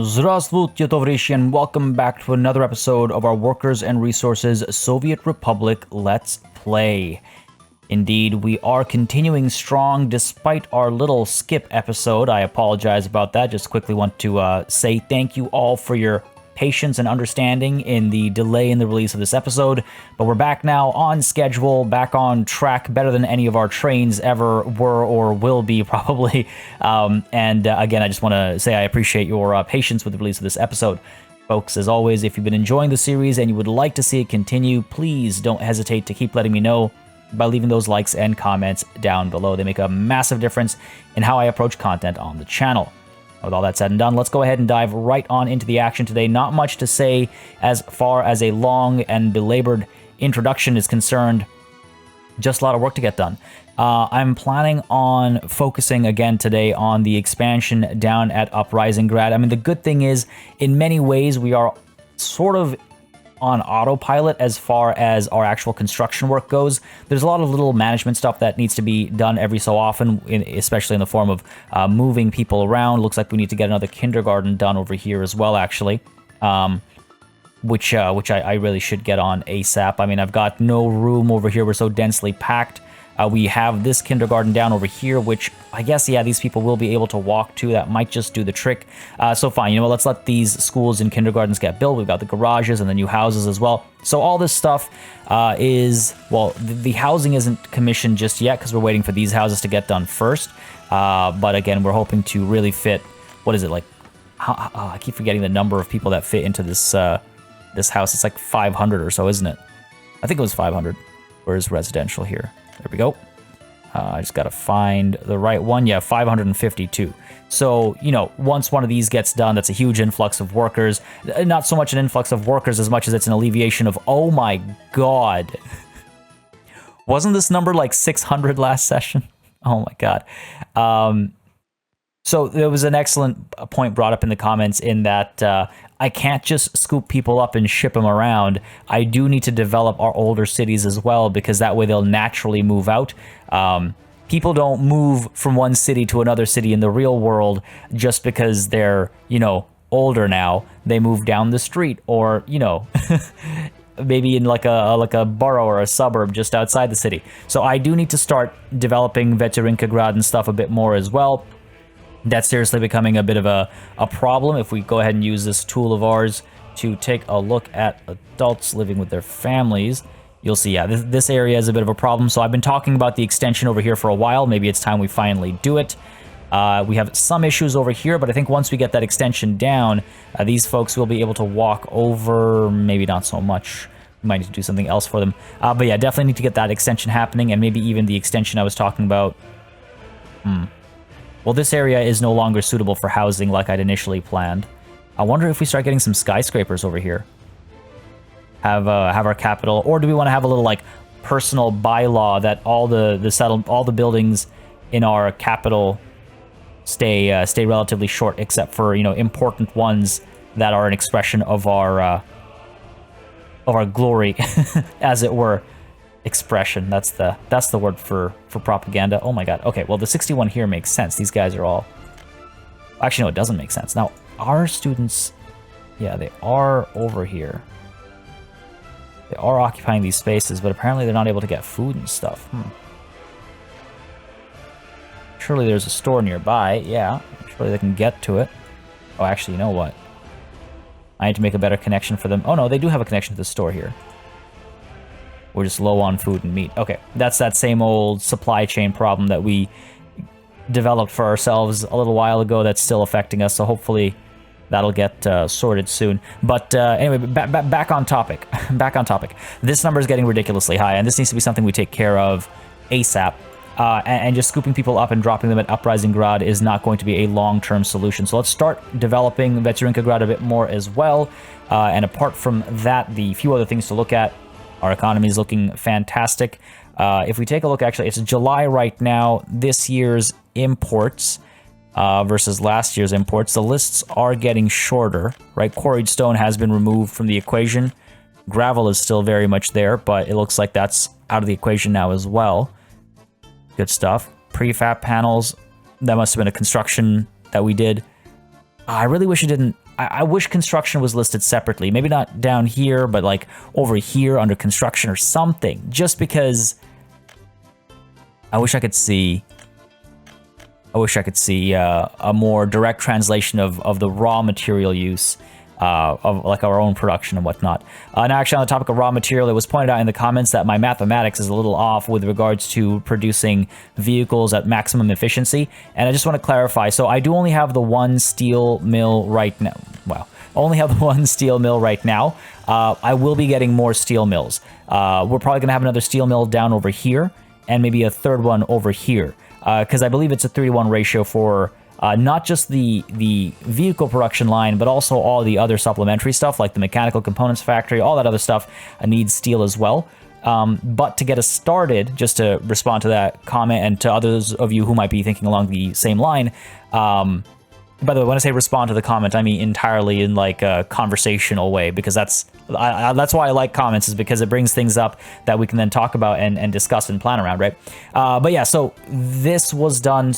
Здравствуйте, товарищи, and welcome back to another episode of our Workers and Resources Soviet Republic Let's Play. Indeed, we are continuing strong despite our little skip episode. I apologize about that. Just quickly want to say thank you all for your patience and understanding in the delay in the release of this episode. But we're back now on schedule, back on track, better than any of our trains ever were or will be probably. Again, I just want to say I appreciate your patience with the release of this episode. Folks, as always, if you've been enjoying the series and you would like to see it continue, please don't hesitate to keep letting me know by leaving those likes and comments down below. They make a massive difference in how I approach content on the channel. With all that said and done, let's go ahead and dive right on into the action today. Not much to say as far as a long and belabored introduction is concerned. Just a lot of work to get done. I'm planning on focusing again today on the expansion down at Uprising Grad. I mean, the good thing is, in many ways, we are sort of on autopilot as far as our actual construction work goes. There's a lot of little management stuff that needs to be done every so often, especially in the form of moving people around. Looks like we need to get another kindergarten done over here as well, actually, which I really should get on ASAP. I mean, I've got no room over here. We're so densely packed. We have this kindergarten down over here, which I guess, yeah, these people will be able to walk to. That might just do the trick. So fine, you know what, let's let these schools and kindergartens get built. We've got the garages and the new houses as well. So all this stuff is, well, the housing isn't commissioned just yet because we're waiting for these houses to get done first. But again, we're hoping to really fit, what is it, like, I keep forgetting the number of people that fit into this this house. It's like 500 or so, isn't it? I think it was 500. Where's residential here? There we go. I just got to find the right one. Yeah, 552. So, you know, once one of these gets done, that's a huge influx of workers. Not so much an influx of workers as much as it's an alleviation of, oh my god. Wasn't this number like 600 last session? Oh my god. So there was an excellent point brought up in the comments in that I can't just scoop people up and ship them around. I do need to develop our older cities as well, because that way they'll naturally move out. People don't move from one city to another city in the real world just because they're, you know, older now. They move down the street, or, you know, maybe in like a borough or a suburb just outside the city. So I do need to start developing Veterinkagrad and stuff a bit more as well. That's seriously becoming a bit of a problem. If we go ahead and use this tool of ours to take a look at adults living with their families, you'll see, yeah, this area is a bit of a problem. So I've been talking about the extension over here for a while. Maybe it's time we finally do it. We have some issues over here, but I think once we get that extension down, these folks will be able to walk over. Maybe not so much. We might need to do something else for them. But yeah, definitely need to get that extension happening, and maybe even the extension I was talking about. Well, this area is no longer suitable for housing like I'd initially planned. I wonder if we start getting some skyscrapers over here. Have our capital, or do we want to have a little like personal bylaw that all the buildings in our capital stay relatively short, except for, you know, important ones that are an expression of our glory, as it were. Expression, that's the word for propaganda. Oh my god. Okay, well, the 61 here makes sense. These guys are all, actually no, it doesn't make sense. Now our students, yeah, they are over here. They are occupying these spaces, but apparently they're not able to get food and stuff. Surely there's a store nearby. Yeah, surely they can get to it. Oh, actually, you know what, I need to make a better connection for them. Oh no, they do have a connection to the store here. We're just low on food and meat. Okay, that's that same old supply chain problem that we developed for ourselves a little while ago that's still affecting us, so hopefully that'll get sorted soon. But anyway, back on topic. Back on topic. This number is getting ridiculously high, and this needs to be something we take care of ASAP. And just scooping people up and dropping them at Uprising Grad is not going to be a long-term solution. So let's start developing Veterinkagrad a bit more as well. And apart from that, the few other things to look at, our economy is looking fantastic. If we take a look, actually, it's July right now. This year's imports versus last year's imports, the lists are getting shorter, right? Quarried stone has been removed from the equation. Gravel is still very much there, but it looks like that's out of the equation now as well. Good stuff. Prefab panels, that must have been a construction that we did. I really wish it didn't I wish construction was listed separately. Maybe not down here, but like over here under construction or something. Just because I wish I could see a more direct translation of the raw material use of like our own production and whatnot. Now, actually, on the topic of raw material, it was pointed out in the comments that my mathematics is a little off with regards to producing vehicles at maximum efficiency. And I just want to clarify. So I do only have the one steel mill right now. Well, only have the one steel mill right now. I will be getting more steel mills. We're probably going to have another steel mill down over here and maybe a third one over here. Because I believe it's a 3-to-1 ratio for not just the vehicle production line, but also all the other supplementary stuff, like the mechanical components factory, all that other stuff needs steel as well. But to get us started, just to respond to that comment and to others of you who might be thinking along the same line, by the way, when I say respond to the comment, I mean entirely in like a conversational way, because that's why I like comments, is because it brings things up that we can then talk about and discuss and plan around, right? But yeah, so this was done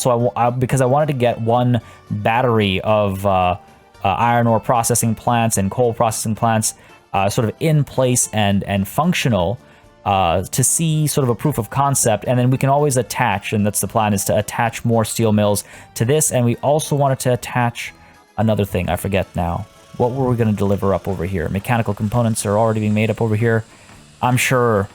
because I wanted to get one battery of iron ore processing plants and coal processing plants sort of in place and functional, to see sort of a proof of concept, and then we can always attach, and that's the plan, is to attach more steel mills to this. And we also wanted to attach another thing, I forget now. What were we going to deliver up over here? Mechanical components are already being made up over here, I'm sure.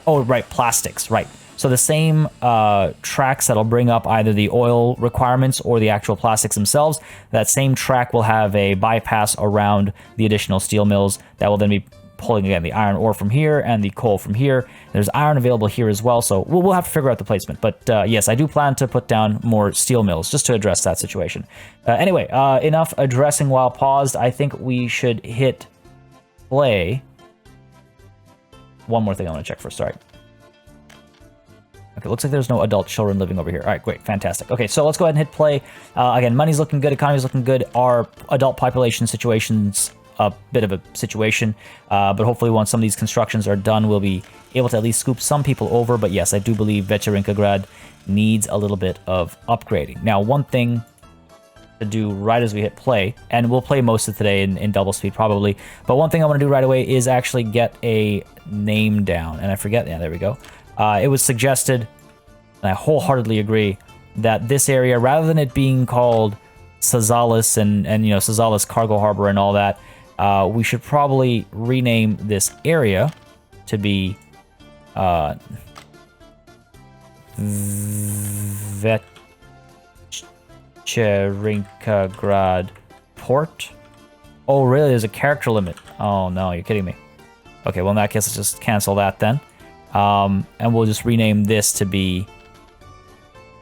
Oh, right, plastics, right. So the same tracks that'll bring up either the oil requirements or the actual plastics themselves, that same track will have a bypass around the additional steel mills that will then be pulling, again, the iron ore from here and the coal from here. There's iron available here as well, so we'll have to figure out the placement. But yes, I do plan to put down more steel mills just to address that situation. Anyway, enough addressing while paused. I think we should hit play. One more thing I want to check first, sorry. Okay, looks like there's no adult children living over here. All right, great, fantastic. Okay, so let's go ahead and hit play. Again, money's looking good, economy's looking good. Our adult population situation's a bit of a situation, but hopefully once some of these constructions are done, we'll be able to at least scoop some people over. But yes, I do believe Vecherinkograd needs a little bit of upgrading. Now, one thing to do right as we hit play, and we'll play most of today in double speed probably, but one thing I want to do right away is actually get a name down, and I forget, yeah, there we go. It was suggested, and I wholeheartedly agree, that this area, rather than it being called Sazalis and you know, Sazalis Cargo Harbor and all that, we should probably rename this area to be Vecherinkograd Port. Oh, really? There's a character limit. Oh, no, you're kidding me. Okay, well, in that case, let's just cancel that then. And we'll just rename this to be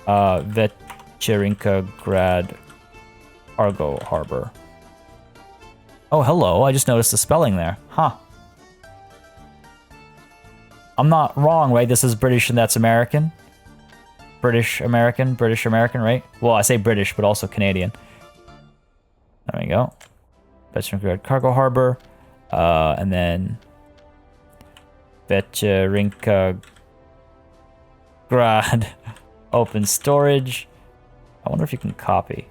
Vecherinkograd Cargo Harbor. Oh, hello. I just noticed the spelling there. Huh. I'm not wrong, right? This is British and that's American. British American, right? Well, I say British, but also Canadian. There we go. Vecherinkograd Cargo Harbor. And then Vecherinkograd Open Storage. I wonder if you can copy.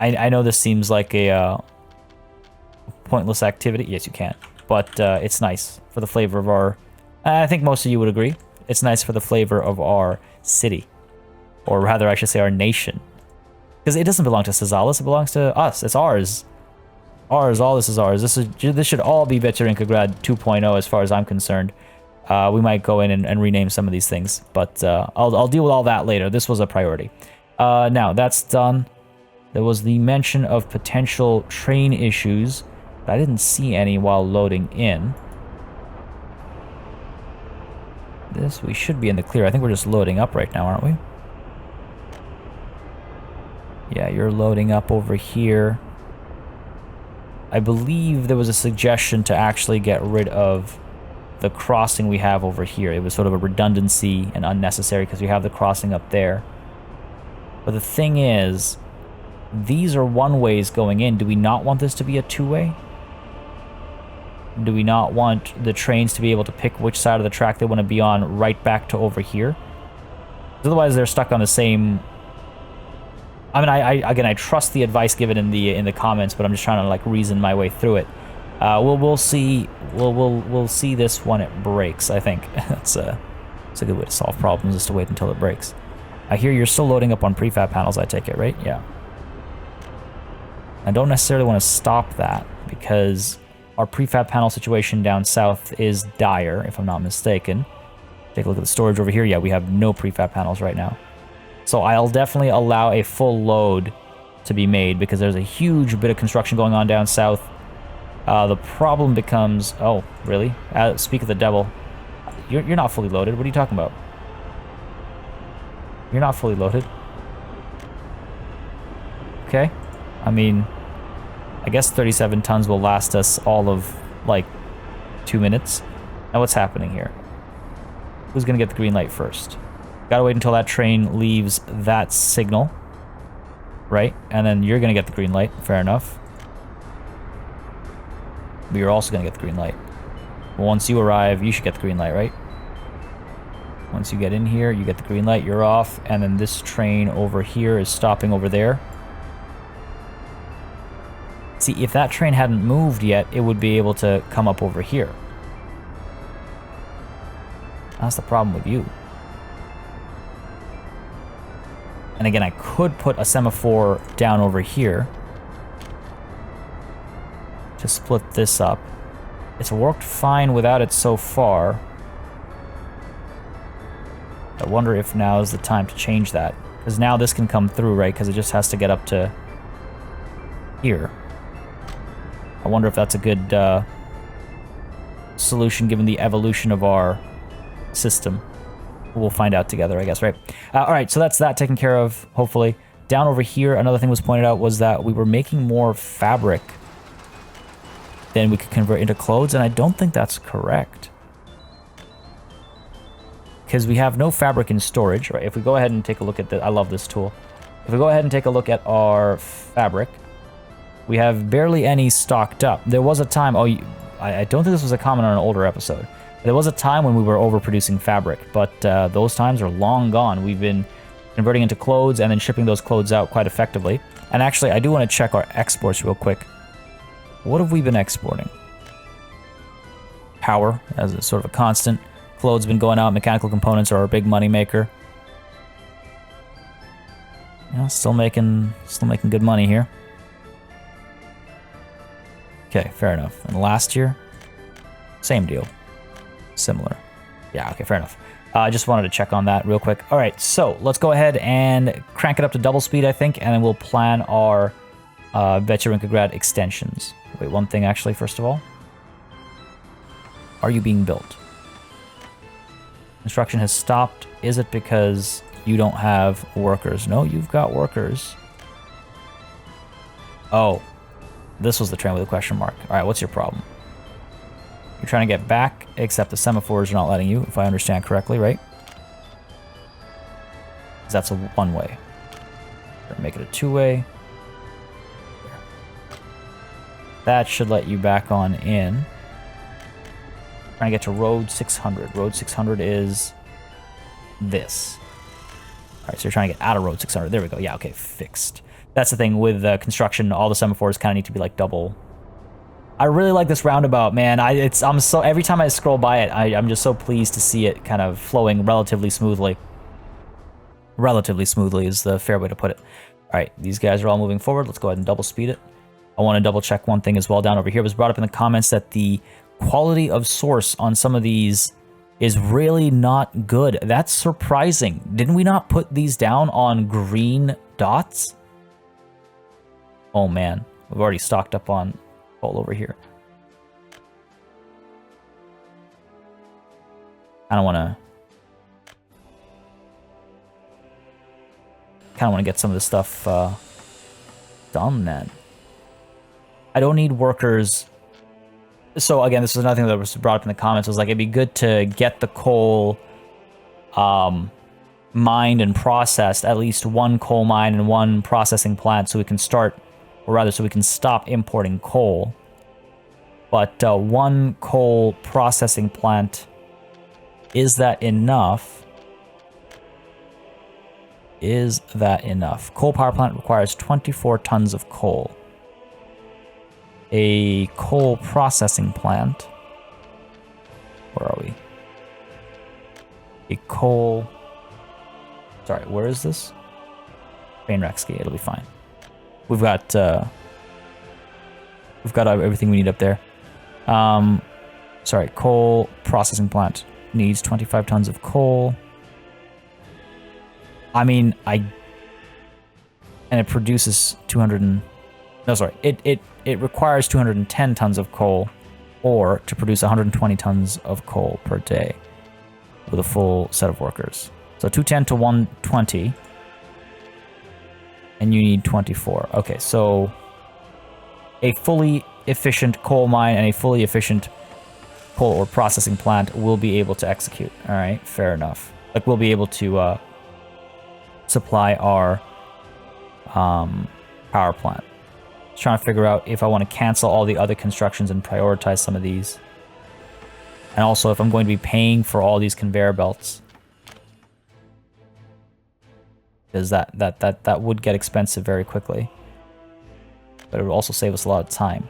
I know this seems like a pointless activity. Yes, you can. But it's nice for the flavor of our... I think most of you would agree. It's nice for the flavor of our city. Or rather, I should say our nation. Because it doesn't belong to Sazalis. It belongs to us. It's ours. Ours. All this is ours. This should all be Vecherinkograd 2.0 as far as I'm concerned. We might go in and rename some of these things. But I'll deal with all that later. This was a priority. Now, that's done. There was the mention of potential train issues, but I didn't see any while loading in. This, we should be in the clear. I think we're just loading up right now, aren't we? Yeah, you're loading up over here. I believe there was a suggestion to actually get rid of the crossing we have over here. It was sort of a redundancy and unnecessary because we have the crossing up there. But the thing is, these are one-ways going in. Do we not want this to be a two-way? Do we not want the trains to be able to pick which side of the track they want to be on right back to over here? Otherwise, they're stuck on the same I mean, again, I trust the advice given in the comments, but I'm just trying to like reason my way through it. We'll see. We'll see this when it breaks. I think that's a good way to solve problems, is to wait until it breaks. I hear you're still loading up on prefab panels. I take it, right? Yeah. I don't necessarily want to stop that because our prefab panel situation down south is dire, if I'm not mistaken. Take a look at the storage over here. Yeah, we have no prefab panels right now. So I'll definitely allow a full load to be made because there's a huge bit of construction going on down south. The problem becomes... Oh, really? Speak of the devil. You're not fully loaded. What are you talking about? You're not fully loaded. Okay. I mean, I guess 37 tons will last us all of, like, 2 minutes. Now what's happening here? Who's going to get the green light first? Gotta wait until that train leaves that signal. Right? And then you're going to get the green light. Fair enough. But you're also going to get the green light. Once you arrive, you should get the green light, right? Once you get in here, you get the green light, you're off. And then this train over here is stopping over there. See, if that train hadn't moved yet, it would be able to come up over here. That's the problem with you. And again, I could put a semaphore down over here to split this up. It's worked fine without it so far. I wonder if now is the time to change that. Because now this can come through, right? Because it just has to get up to here. I wonder if that's a good solution given the evolution of our system. We'll find out together, I guess, right? All right, so that's that taken care of, hopefully. Down over here, another thing was pointed out was that we were making more fabric than we could convert into clothes, and I don't think that's correct. Because we have no fabric in storage, right? If we go ahead and take a look at the... I love this tool. If we go ahead and take a look at our fabric, we have barely any stocked up. There was a time... Oh, I don't think this was a comment on an older episode. There was a time when we were overproducing fabric, but those times are long gone. We've been converting into clothes and then shipping those clothes out quite effectively. And actually, I do want to check our exports real quick. What have we been exporting? Power, as a sort of a constant. Clothes been going out. Mechanical components are our big money maker. Yeah, still making good money here. Okay, fair enough. And last year, same deal. Similar. Yeah, okay, fair enough. I just wanted to check on that real quick. All right, so let's go ahead and crank it up to double speed, I think, and then we'll plan our Veterankagrad extensions. Wait, one thing actually, first of all. Are you being built? Construction has stopped. Is it because you don't have workers? No, you've got workers. Oh, this was the train with a question mark. All right, what's your problem? You're trying to get back, except the semaphores are not letting you, if I understand correctly, right? Because that's a one-way. Make it a two-way. That should let you back on in. Trying to get to road 600. Road 600 is this. All right, so you're trying to get out of road 600. There we go. Yeah, okay, fixed. That's the thing with construction. All the semaphores kind of need to be like double. I really like this roundabout, man. I'm so every time I scroll by it, I'm just so pleased to see it kind of flowing relatively smoothly. Relatively smoothly is the fair way to put it. All right, these guys are all moving forward. Let's go ahead and double speed it. I want to double check one thing as well down over here. It was brought up in the comments that the quality of source on some of these is really not good. That's surprising. Didn't we not put these down on green dots? Oh man, we've already stocked up on coal over here. I don't want to... kind of want to get some of this stuff done then. I don't need workers. So again, this is another thing that was brought up in the comments. It was like, it'd be good to get the coal mined and processed, at least one coal mine and one processing plant, so we can start, or rather so we can stop importing coal. But one coal processing plant, is that enough? Is that enough? Coal power plant requires 24 tons of coal. A coal processing plant. Where are we? A coal... Sorry, where is this? Trainwreck, it'll be fine. We've got everything we need up there. Sorry, coal processing plant needs 25 tons of coal. I mean, and it produces 200 and... No, sorry, it requires 210 tons of coal, or to produce 120 tons of coal per day with a full set of workers. So 210 to 120, and you need 24. Okay, so a fully efficient coal mine and a fully efficient coal or processing plant will be able to execute. All right, fair enough. Like, we'll be able to supply our power plant. Just trying to figure out if I want to cancel all the other constructions and prioritize some of these. And also if I'm going to be paying for all these conveyor belts. Because that would get expensive very quickly. But it would also save us a lot of time.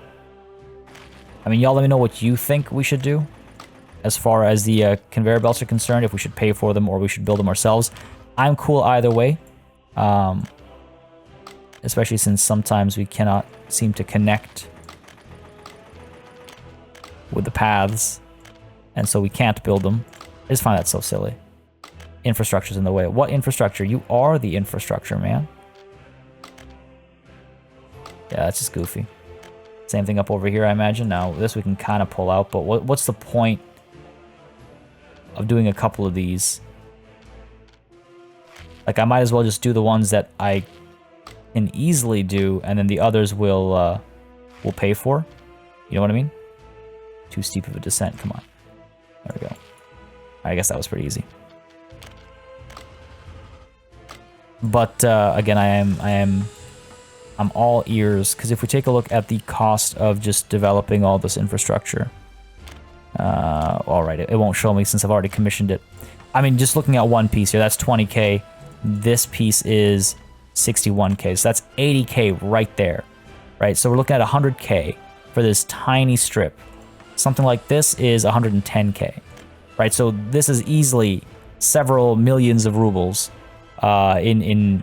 I mean, y'all let me know what you think we should do. As far as the conveyor belts are concerned, if we should pay for them or we should build them ourselves. I'm cool either way. Especially since sometimes we cannot seem to connect with the paths. And so we can't build them. I just find that so silly. Infrastructure's in the way. What infrastructure? You are the infrastructure, man. Yeah, that's just goofy. Same thing up over here, I imagine. Now, this we can kind of pull out, but what's the point of doing a couple of these? Like, I might as well just do the ones that I can easily do, and then the others will pay for. You know what I mean? Too steep of a descent. Come on. There we go. I guess that was pretty easy. But again, I'm all ears, because if we take a look at the cost of just developing all this infrastructure, all right, it won't show me since I've already commissioned it. I mean, just looking at one piece here, that's 20K. This piece is 61K, so that's 80K right there, right? So we're looking at 100K for this tiny strip. Something like this is 110K, right? So this is easily several millions of rubles in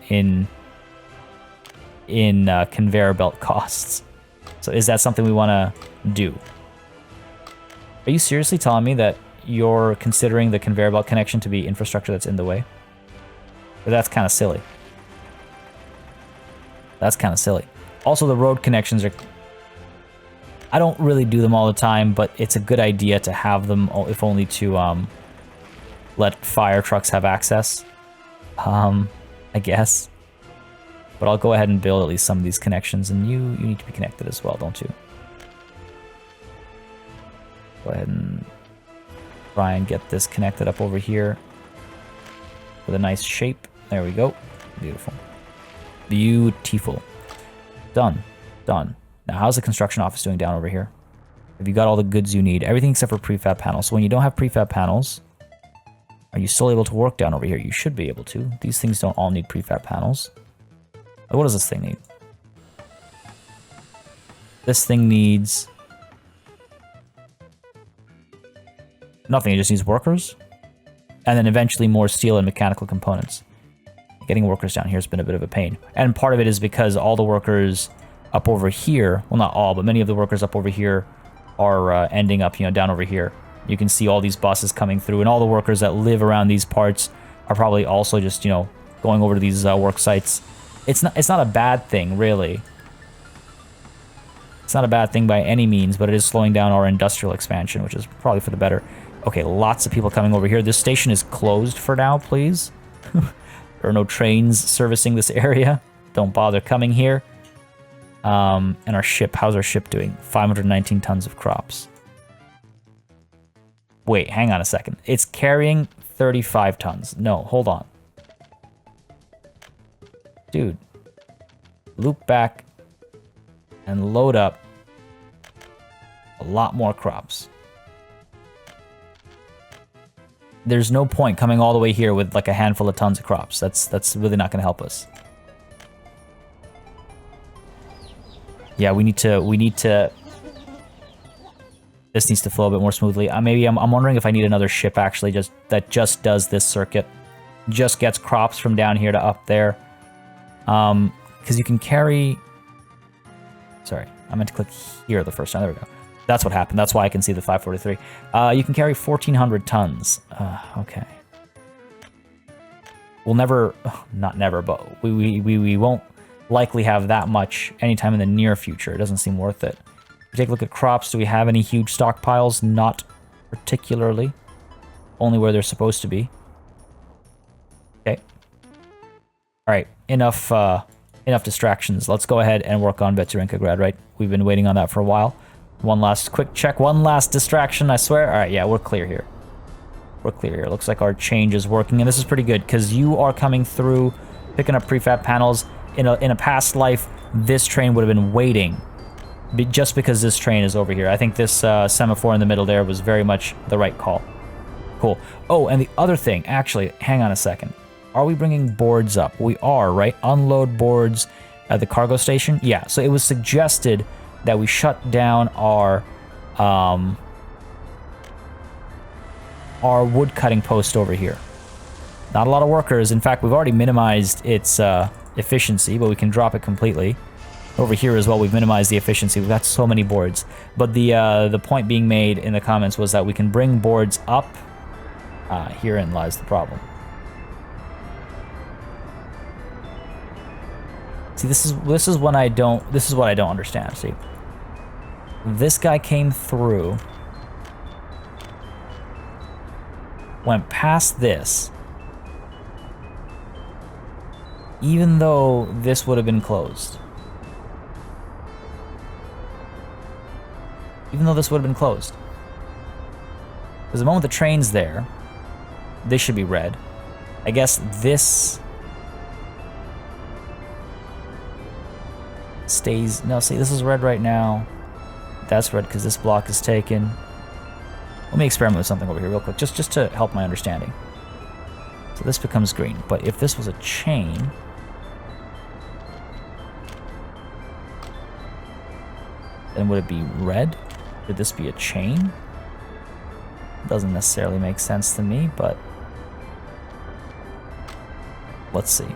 conveyor belt costs. So is that something we want to do? Are you seriously telling me that you're considering the conveyor belt connection to be infrastructure that's in the way? But that's kind of silly. That's kind of silly. Also, the road connections are... I don't really do them all the time, but it's a good idea to have them, if only to let fire trucks have access. I guess. But I'll go ahead and build at least some of these connections, and you need to be connected as well, don't you? Go ahead and try and get this connected up over here with a nice shape. There we go. Beautiful. Beautiful. Done. Done. Now, how's the construction office doing down over here? Have you got all the goods you need? Everything except for prefab panels. So when you don't have prefab panels, are you still able to work down over here? You should be able to. These things don't all need prefab panels. What does this thing need? This thing needs... nothing, it just needs workers. And then eventually more steel and mechanical components. Getting workers down here has been a bit of a pain. And part of it is because all the workers up over here, well, not all, but many of the workers up over here are ending up, down over here. You can see all these buses coming through, and all the workers that live around these parts are probably also just, going over to these work sites. It's not a bad thing, really. It's not a bad thing by any means, but it is slowing down our industrial expansion, which is probably for the better. Okay, lots of people coming over here. This station is closed for now, please. There are no trains servicing this area. Don't bother coming here. And our ship, how's our ship doing? 519 tons of crops. Wait, hang on a second. It's carrying 35 tons. No, hold on. Dude. Loop back and load up a lot more crops. there's no point coming all the way here with like a handful of tons of crops. That's really not going to help us. Yeah, we need to. This needs to flow a bit more smoothly. Maybe I'm wondering if I need another ship actually that just does this circuit, just gets crops from down here to up there. Because you can carry. Sorry, I meant to click here the first time. There we go. That's what happened. That's why I can see the 543. You can carry 1,400 tons. Okay. We'll never, not never, but we won't likely have that much anytime in the near future. It doesn't seem worth it. If we take a look at crops, do we have any huge stockpiles? Not particularly. Only where they're supposed to be. Okay. All right. Enough distractions. Let's go ahead and work on Veturinkograd, right? We've been waiting on that for a while. One last quick check. One last distraction, I swear. All right, yeah, we're clear here. We're clear here. Looks like our change is working, and this is pretty good because you are coming through, picking up prefab panels. In a past life, this train would have been waiting, just because this train is over here. I think this semaphore in the middle there was very much the right call. Cool. Oh, and the other thing, actually, hang on a second. Are we bringing boards up? We are, right? Unload boards at the cargo station? Yeah, so it was suggested that we shut down our wood cutting post over here. Not a lot of workers. In fact, we've already minimized its efficiency, but we can drop it completely. Over here as well, we've minimized the efficiency. We've got so many boards. But the point being made in the comments was that we can bring boards up. Herein lies the problem. See, this is what I don't understand. See, this guy came through, went past this, even though this would have been closed. Even though this would have been closed. Because the moment the train's there, this should be red. I guess this stays. No, see, this is red right now. That's red because this block is taken. Let me experiment with something over here real quick, just to help my understanding. So this becomes green, but if this was a chain, then would it be red? Would this be a chain? Doesn't necessarily make sense to me, but let's see.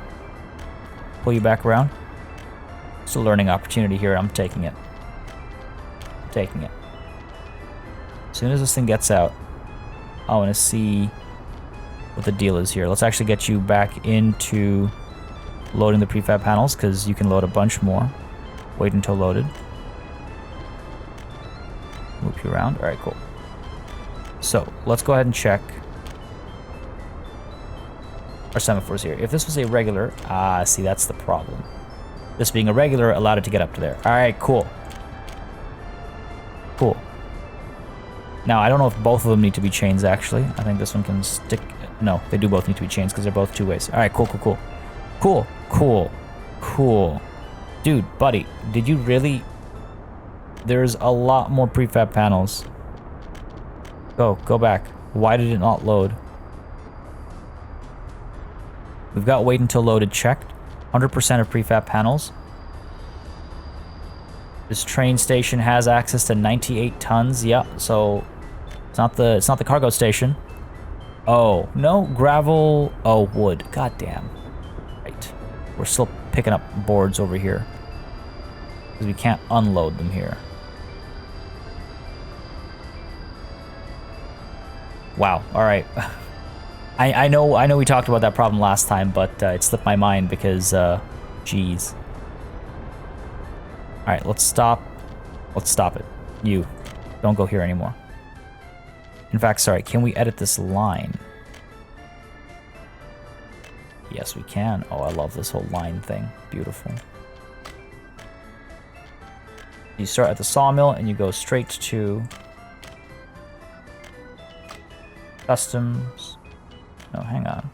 Pull you back around. It's a learning opportunity here. I'm taking it. Taking it. As soon as this thing gets out, I want to see what the deal is here. Let's actually get you back into loading the prefab panels, because you can load a bunch more. Wait until loaded. Loop you around. All right, cool. So let's go ahead and check our semaphores here. If this was a regular, see, that's the problem. This being a regular allowed it to get up to there. All right, cool. Cool. Now, I don't know if both of them need to be chains, actually. I think this one can stick. No, they do both need to be chains because they're both two ways. All right, cool, cool, cool. Cool, cool, cool. Dude, buddy, did you really... There's a lot more prefab panels. Go back. Why did it not load? We've got wait until loaded checked. 100% of prefab panels. This train station has access to 98 tons. Yep, so it's not the cargo station. Oh, no, gravel. Oh, wood. God damn. Right. We're still picking up boards over here, because we can't unload them here. Wow. All right. I know we talked about that problem last time, but it slipped my mind because, geez. All right, let's stop. Let's stop it. You, don't go here anymore. In fact, sorry, can we edit this line? Yes, we can. Oh, I love this whole line thing. Beautiful. You start at the sawmill and you go straight to customs. No, hang on.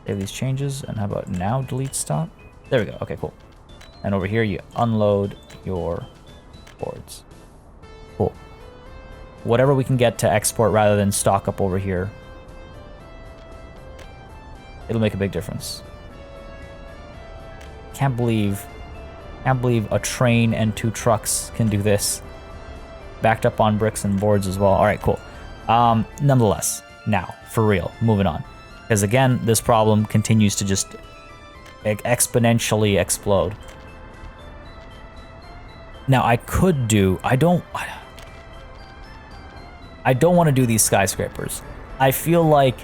Save these changes, and how about now delete stop? There we go. Okay, cool. And over here you unload your Boards. Cool. Whatever we can get to export rather than stock up over here, it'll make a big difference. Can't believe a train and 2 trucks can do this. Backed up on bricks and boards as well. All right, cool. Nonetheless, now, for real, moving on. Because again, this problem continues to just exponentially explode. Now, I could do... I don't want to do these skyscrapers. I feel like...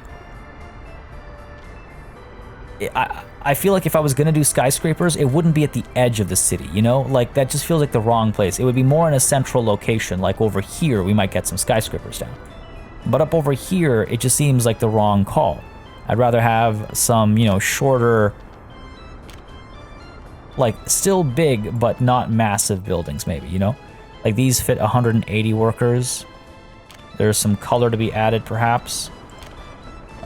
I feel like if I was going to do skyscrapers, it wouldn't be at the edge of the city, you know? Like, that just feels like the wrong place. It would be more in a central location, like over here, we might get some skyscrapers down. But up over here, it just seems like the wrong call. I'd rather have some, you know, shorter, like, still big, but not massive buildings, maybe, you know? Like, these fit 180 workers. There's some color to be added, perhaps.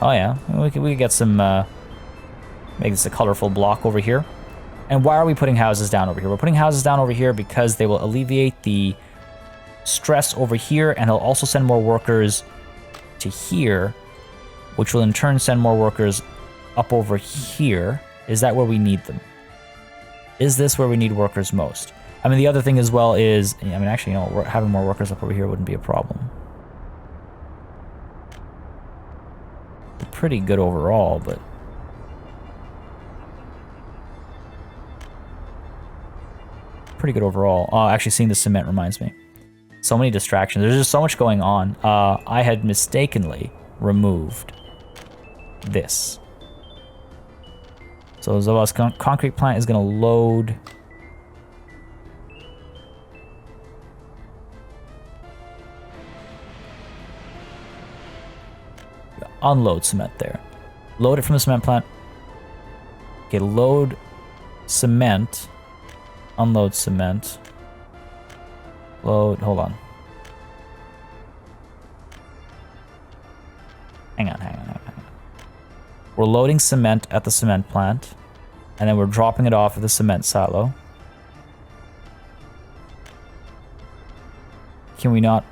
Oh, yeah. We could get some, make this a colorful block over here. And why are we putting houses down over here? We're putting houses down over here because they will alleviate the stress over here, and they'll also send more workers to here, which will in turn send more workers up over here. Is that where we need them? Is this where we need workers most? I mean, the other thing as well is, I mean, actually, you know, having more workers up over here wouldn't be a problem. Pretty good overall, but... pretty good overall. Oh, actually seeing the cement reminds me. So many distractions. There's just so much going on. I had mistakenly removed this. So Zoa's concrete plant is going to load... unload cement there. Load it from the cement plant. Okay, load cement. Unload cement. Load, hold on. Hang on. We're loading cement at the cement plant, and then we're dropping it off at the cement silo. Can we not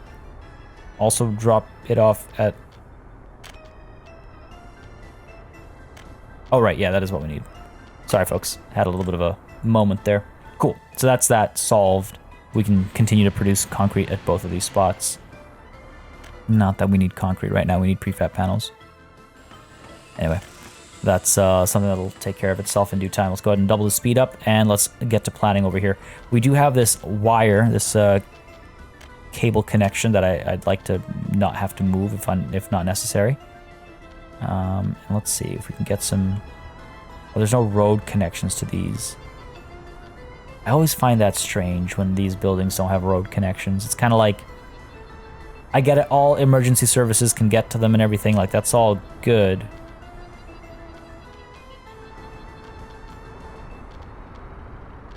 also drop it off at... oh, right, yeah, that is what we need. Sorry, folks. Had a little bit of a moment there. Cool. So that's that solved. We can continue to produce concrete at both of these spots. Not that we need concrete right now. We need prefab panels. Anyway, that's something that'll take care of itself in due time. Let's go ahead and double the speed up, and let's get to planning over here. We do have this wire, this cable connection that I'd like to not have to move if not necessary. And let's see if we can get some... well, there's no road connections to these. I always find that strange when these buildings don't have road connections. It's kind of like... I get it, all emergency services can get to them and everything, like that's all good.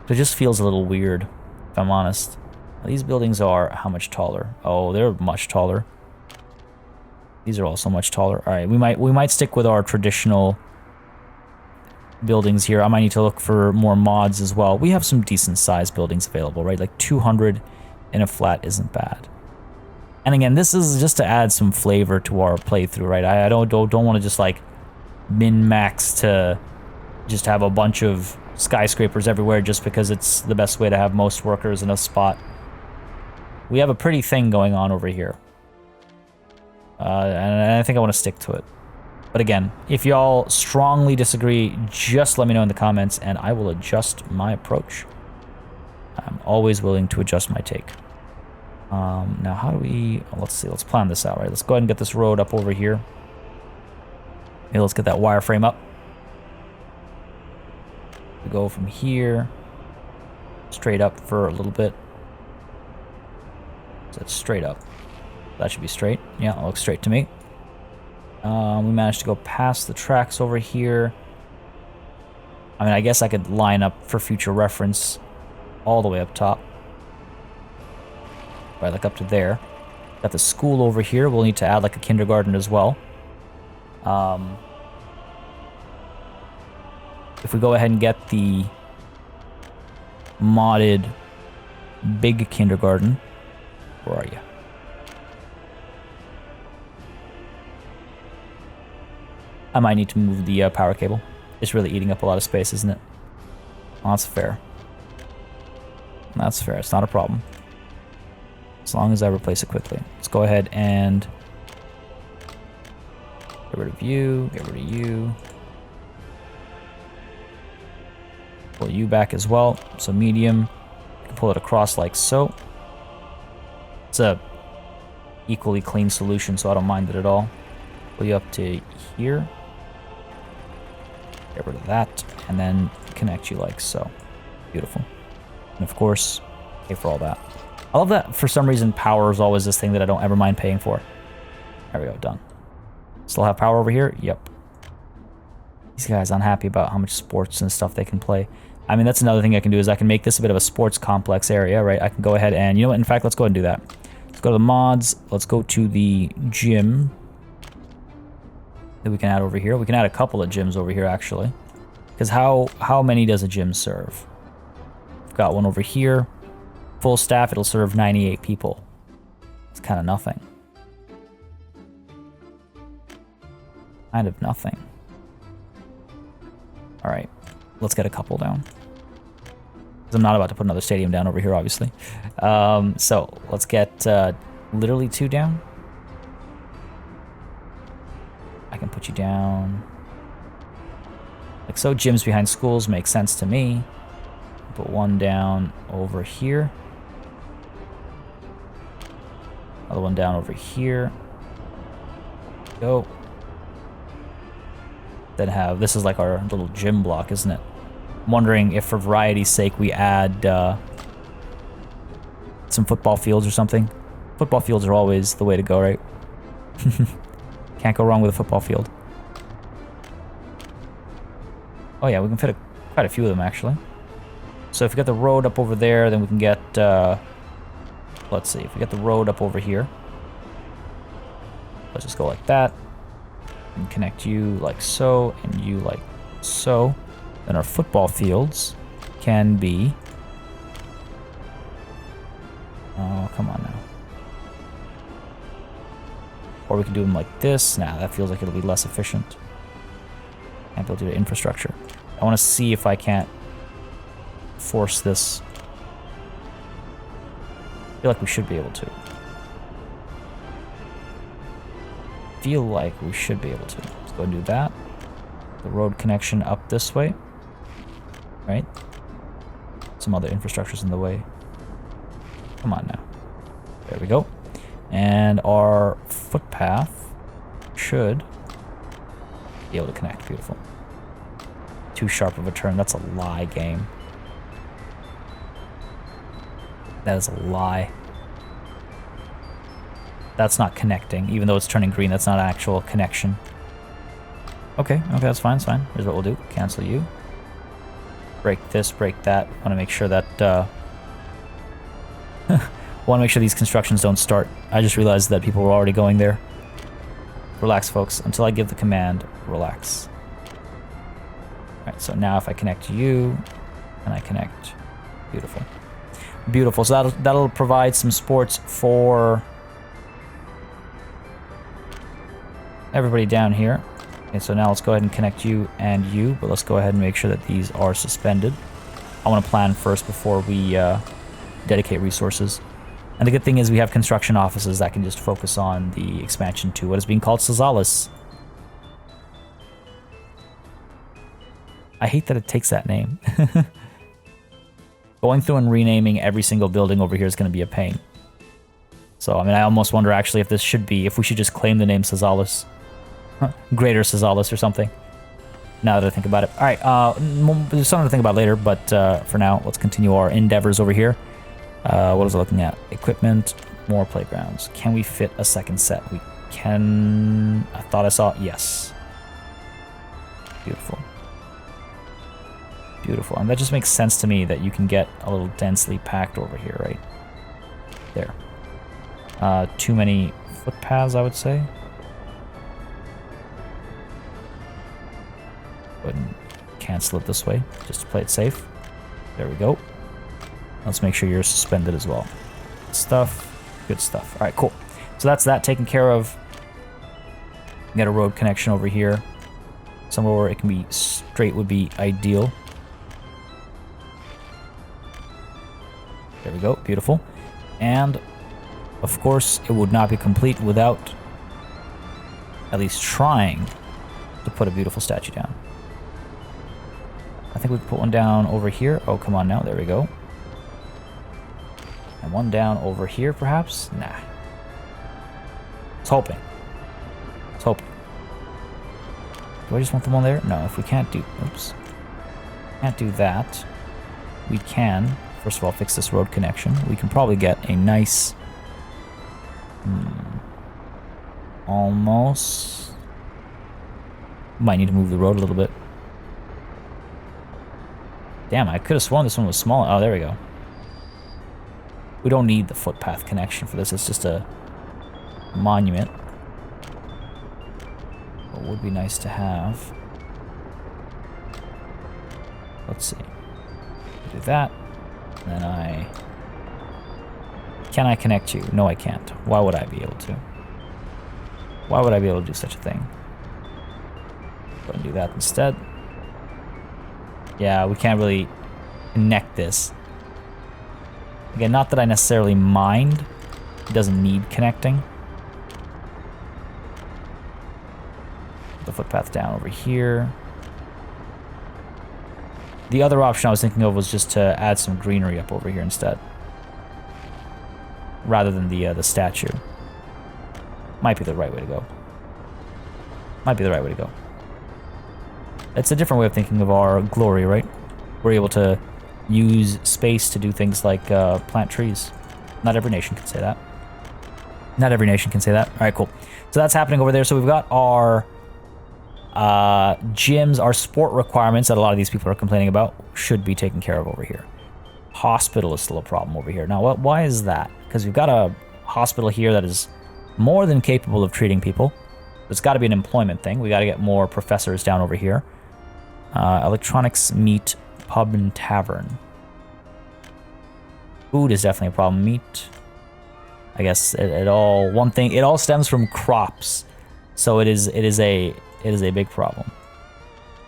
It just feels a little weird, if I'm honest. These buildings are how much taller? Oh, they're much taller. These are also much taller. All right, we might stick with our traditional buildings here. I might need to look for more mods as well. We have some decent sized buildings available, right? Like 200 in a flat isn't bad. And again, this is just to add some flavor to our playthrough, right? I don't want to just like min-max to just have a bunch of skyscrapers everywhere just because it's the best way to have most workers in a spot. We have a pretty thing going on over here. And I think I want to stick to it. But again, if y'all strongly disagree, just let me know in the comments and I will adjust my approach. I'm always willing to adjust my take. Now how do we... let's see, let's plan this out, right? Let's go ahead and get this road up over here. Okay, let's get that wireframe up. We go from here straight up for a little bit. So it's straight up. That should be straight. Yeah, it looks straight to me. We managed to go past the tracks over here. I mean, I guess I could line up for future reference all the way up top. Right, like up to there. Got the school over here. We'll need to add like a kindergarten as well. If we go ahead and get the modded big kindergarten. Where are you? I might need to move the power cable. It's really eating up a lot of space, isn't it? Well, that's fair. That's fair. It's not a problem. As long as I replace it quickly. Let's go ahead and get rid of you. Get rid of you. Pull you back as well. So medium. You can pull it across like so. It's a equally clean solution, so I don't mind it at all. Pull you up to here. Get rid of that, and then connect you like so. Beautiful. And of course, pay for all that. I love that for some reason power is always this thing that I don't ever mind paying for. There we go, done. Still have power over here? Yep. These guys unhappy about how much sports and stuff they can play. I mean, that's another thing I can do is I can make this a bit of a sports complex area, right? I can go ahead and, you know what, in fact, let's go ahead and do that. Let's go to the mods. Let's go to the gym that we can add over here. We can add a couple of gyms over here, actually. Because how many does a gym serve? We've got one over here. Full staff, it'll serve 98 people. It's kind of nothing. Kind of nothing. All right, let's get a couple down. I'm not about to put another stadium down over here, obviously. So let's get literally 2 down. I can put you down like so. Gyms behind schools make sense to me. Put 1 down over here. Another one down over here. Go. Then have, this is like our little gym block, isn't it? I'm wondering if for variety's sake we add some football fields or something. Football fields are always the way to go, right? Can't go wrong with a football field. Oh yeah, we can fit quite a few of them actually. So if we get the road up over there, then we can get, let's see, if we get the road up over here. Let's just go like that. And connect you like so, and you like so. Then our football fields can be... Oh, come on now. Or we can do them like this. Nah, that feels like it'll be less efficient. Can't build infrastructure. I want to see if I can't force this. I feel like we should be able to. Feel like we should be able to. Let's go and do that. The road connection up this way. Right? Some other infrastructure's in the way. Come on now. There we go. And our footpath should be able to connect. Beautiful. Too sharp of a turn. That's a lie, game. That is a lie. That's not connecting. Even though it's turning green, that's not an actual connection. Okay, that's fine, it's fine. Here's what we'll do. Cancel you. Break this, break that. Want to make sure that... want to make sure these constructions don't start. I just realized that people were already going there. Relax, folks. Until I give the command, relax. Alright, so now if I connect you, and I connect... Beautiful. Beautiful. So that'll provide some sports for... everybody down here. Okay, so now let's go ahead and connect you and you, but let's go ahead and make sure that these are suspended. I want to plan first before we dedicate resources. And the good thing is we have construction offices that can just focus on the expansion to what is being called Sazalis. I hate that it takes that name. Going through and renaming every single building over here is going to be a pain. So, I mean, I almost wonder actually if this should be, if we should just claim the name Sazalis. Greater Sazalis or something. Now that I think about it. Alright, there's something to think about later, but for now, let's continue our endeavors over here. What was I looking at? Equipment, more playgrounds. Can we fit a second set? We can... I thought I saw... Yes. Beautiful. Beautiful. And that just makes sense to me that you can get a little densely packed over here, right? There. Too many footpaths, I would say. Go ahead and cancel it this way, just to play it safe. There we go. Let's make sure you're suspended as well. Good stuff. All right, cool. So that's that taken care of. Get a road connection over here. Somewhere where it can be straight would be ideal. There we go, beautiful. And of course, it would not be complete without at least trying to put a beautiful statue down. I think we could put one down over here. Oh, come on now, there we go. And one down over here, perhaps? Nah. I was hoping. Do I just want them on there? No, if we can't do... Oops. Can't do that. We can, first of all, fix this road connection. We can probably get a nice... almost... Might need to move the road a little bit. Damn, I could have sworn this one was smaller. Oh, there we go. We don't need the footpath connection for this. It's just a monument. But would be nice to have. Let's see. Do that. And then Can I connect you? No, I can't. Why would I be able to? Why would I be able to do such a thing? Go and do that instead. Yeah, we can't really connect this. Again, not that I necessarily mind. It doesn't need connecting. The footpath down over here. The other option I was thinking of was just to add some greenery up over here instead, rather than the statue. Might be the right way to go. Might be the right way to go. It's a different way of thinking of our glory, right? We're able to use space to do things like plant trees. Not every nation can say that. Not every nation can say that. All right, cool. So that's happening over there. So we've got our gyms, our sport requirements that a lot of these people are complaining about should be taken care of over here. Hospital is still a problem over here. Now, why is that? Because we've got a hospital here that is more than capable of treating people. It's got to be an employment thing. We got to get more professors down over here. Electronics, meat, pub, and tavern. Food is definitely a problem. Meat, I guess it all stems from crops, so it is a big problem.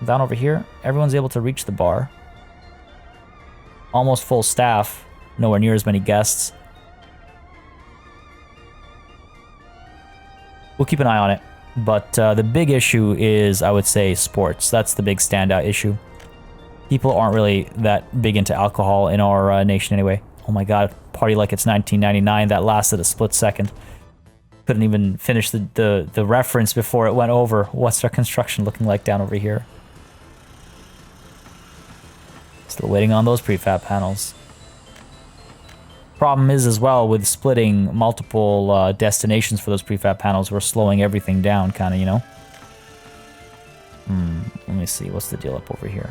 Down over here, everyone's able to reach the bar. Almost full staff, nowhere near as many guests. We'll keep an eye on it, but the big issue is, I would say, sports. That's the big standout issue. People aren't really that big into alcohol in our nation anyway. Oh my god, party like it's 1999. That lasted a split second. Couldn't even finish the reference before it went over. What's our construction looking like down over here? Still waiting on those prefab panels. Problem is as well with splitting multiple destinations for those prefab panels, we're slowing everything down, kind of, you know? Let me see, what's the deal up over here?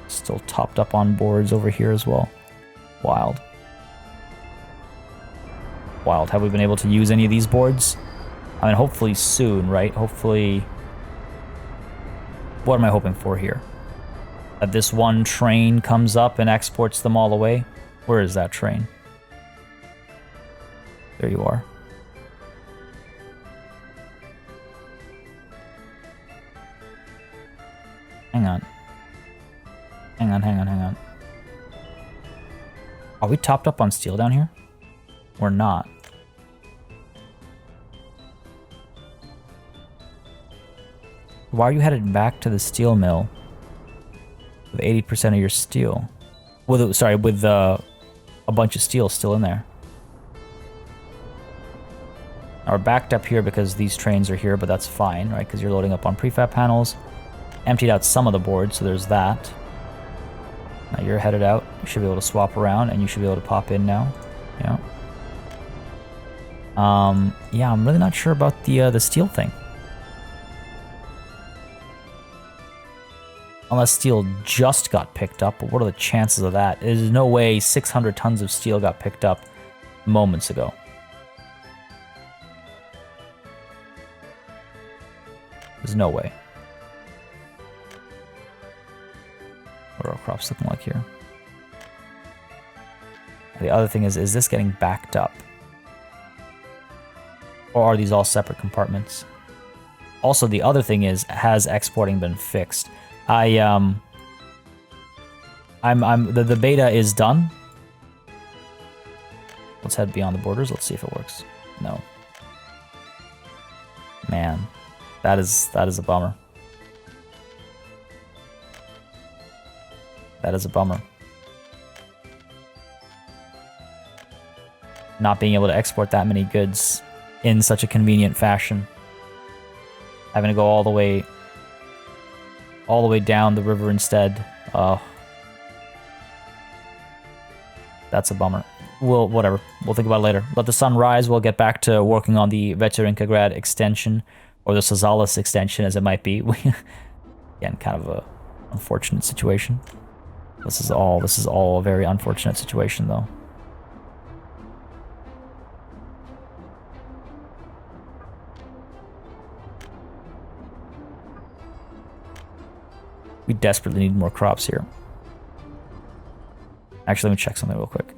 Still topped up on boards over here as well. Wild. Wild. Have we been able to use any of these boards? I mean, hopefully soon, right? Hopefully... What am I hoping for here? That this one train comes up and exports them all away? Where is that train? There you are. Hang on. Hang on. Are we topped up on steel down here? Or not? Why are you headed back to the steel mill with 80% of your steel? With a bunch of steel still in there. Now we're backed up here because these trains are here, but that's fine, right? Because you're loading up on prefab panels. Emptied out some of the boards, so there's that. Now you're headed out. You should be able to swap around, and you should be able to pop in now. Yeah. Yeah, I'm really not sure about the steel thing. Unless steel just got picked up, but what are the chances of that? There's no way 600 tons of steel got picked up moments ago. There's no way. What are our crops looking like here? The other thing is this getting backed up? Or are these all separate compartments? Also, the other thing is, has exporting been fixed? The beta is done. Let's head beyond the borders. Let's see if it works. No. Man, that is a bummer. That is a bummer. Not being able to export that many goods in such a convenient fashion. Having to go all the way down the river instead. Oh. That's a bummer. Whatever. We'll think about it later. Let the sun rise. We'll get back to working on the Veteringrad extension, or the Sazalis extension, as it might be. Again, kind of a unfortunate situation. This is all a very unfortunate situation, though. We desperately need more crops here. Actually, let me check something real quick.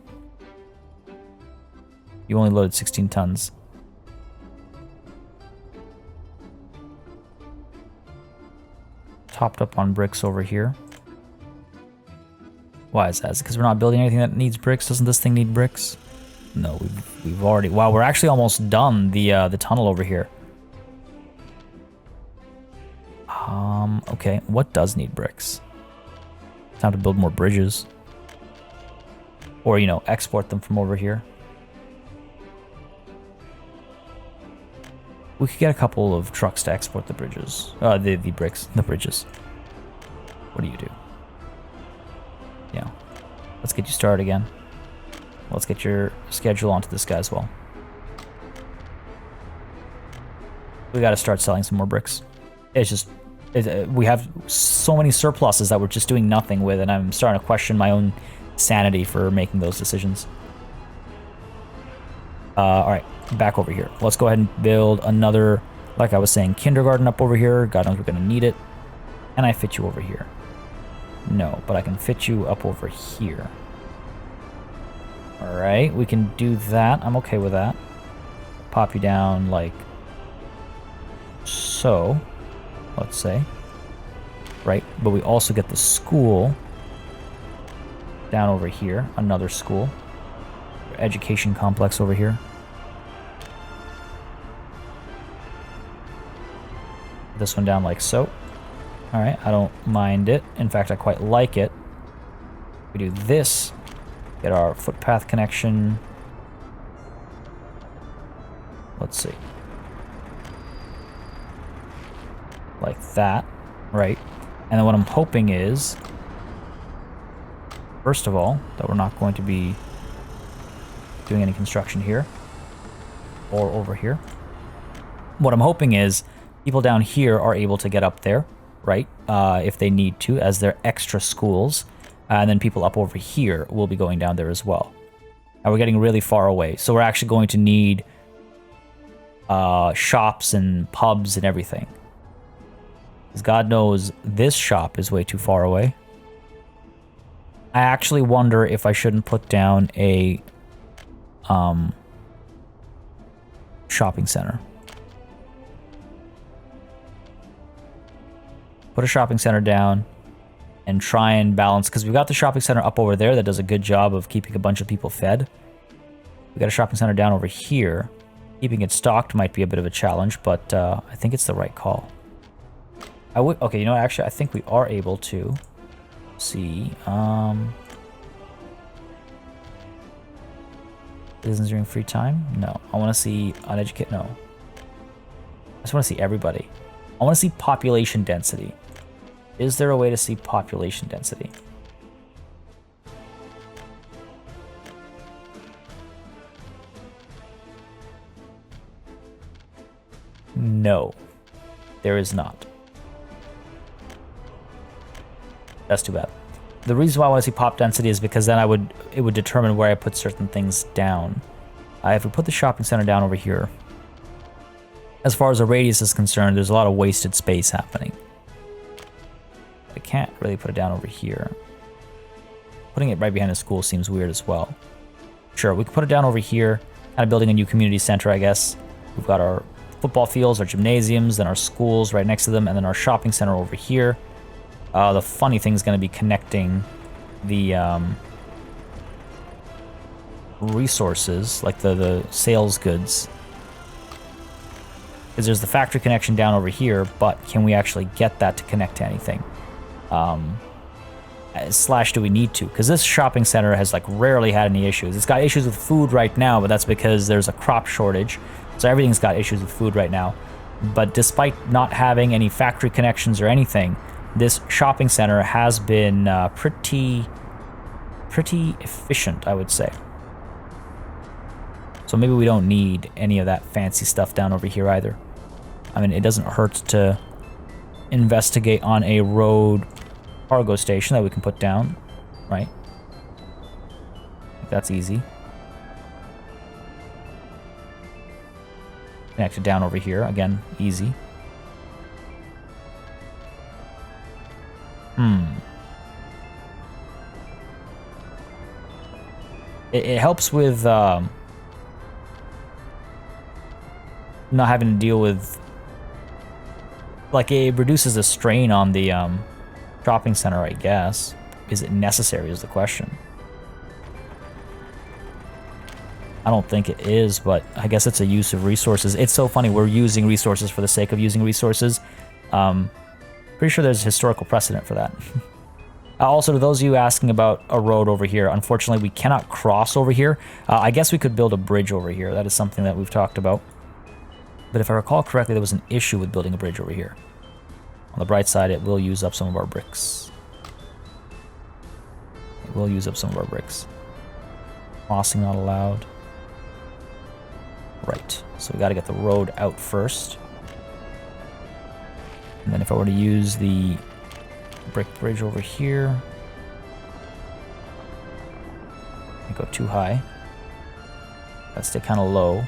You only loaded 16 tons. Topped up on bricks over here. Why is that? Is it because we're not building anything that needs bricks? Doesn't this thing need bricks? No, we've already... Wow, we're actually almost done the tunnel over here. Okay, what does need bricks? Time to build more bridges. Or, you know, export them from over here. We could get a couple of trucks to export the bridges. The bricks. The bridges. What do you do? Yeah. Let's get you started again. Let's get your schedule onto this guy as well. We gotta start selling some more bricks. It's just... we have so many surpluses that we're just doing nothing with, and I'm starting to question my own sanity for making those decisions. Alright, back over here. Let's go ahead and build another, like I was saying, kindergarten up over here. God knows we're going to need it. Can I fit you over here? No, but I can fit you up over here. Alright, we can do that. I'm okay with that. Pop you down like so. Let's say. Right, but we also get the school down over here. Another school. Education complex over here. This one down like so. Alright, I don't mind it. In fact, I quite like it. We do this. Get our footpath connection. Let's see. Like that, right? And then what I'm hoping is, first of all, that we're not going to be doing any construction here or over here. What I'm hoping is people down here are able to get up there, right? If they need to, as they're extra schools. And then people up over here will be going down there as well. And we're getting really far away. So we're actually going to need shops and pubs and everything. Because God knows this shop is way too far away. I actually wonder if I shouldn't put down a shopping center. Put a shopping center down and try and balance, because we've got the shopping center up over there that does a good job of keeping a bunch of people fed. We got a shopping center down over here. Keeping it stocked might be a bit of a challenge, but I think it's the right call. Okay, you know, actually, I think we are able to see, citizens during free time? No. I want to see uneducated, no. I just want to see everybody. I want to see population density. Is there a way to see population density? No, there is not. That's too bad. The reason why I want to see pop density is because then it would determine where I put certain things down. If we put the shopping center down over here, as far as a radius is concerned, there's a lot of wasted space happening. I can't really put it down over here. Putting it right behind the school seems weird as well. Sure, we can put it down over here, kind of building a new community center, I guess. We've got our football fields, our gymnasiums, then our schools right next to them, and then our shopping center over here. The funny thing is going to be connecting the resources, like the sales goods. Because there's the factory connection down over here, but can we actually get that to connect to anything? Slash, do we need to? Because this shopping center has like rarely had any issues. It's got issues with food right now, but that's because there's a crop shortage. So everything's got issues with food right now. But despite not having any factory connections or anything, this shopping center has been pretty efficient, I would say. So maybe we don't need any of that fancy stuff down over here either. I mean, it doesn't hurt to investigate on a road cargo station that we can put down, right? That's easy. Connect it down over here. Again, easy. It helps with not having to deal with, like, it reduces the strain on the shopping center, I guess. Is it necessary is the question. I don't think it is, but I guess it's a use of resources. It's so funny, we're using resources for the sake of using resources. Pretty sure there's historical precedent for that. Also, to those of you asking about a road over here, unfortunately we cannot cross over here. I guess we could build a bridge over here. That is something that we've talked about. But if I recall correctly, there was an issue with building a bridge over here. On the bright side, it will use up some of our bricks. It will use up some of our bricks. Crossing not allowed. Right, so we got to get the road out first. And then if I were to use the brick bridge over here, I go too high. Gotta stay kind of low.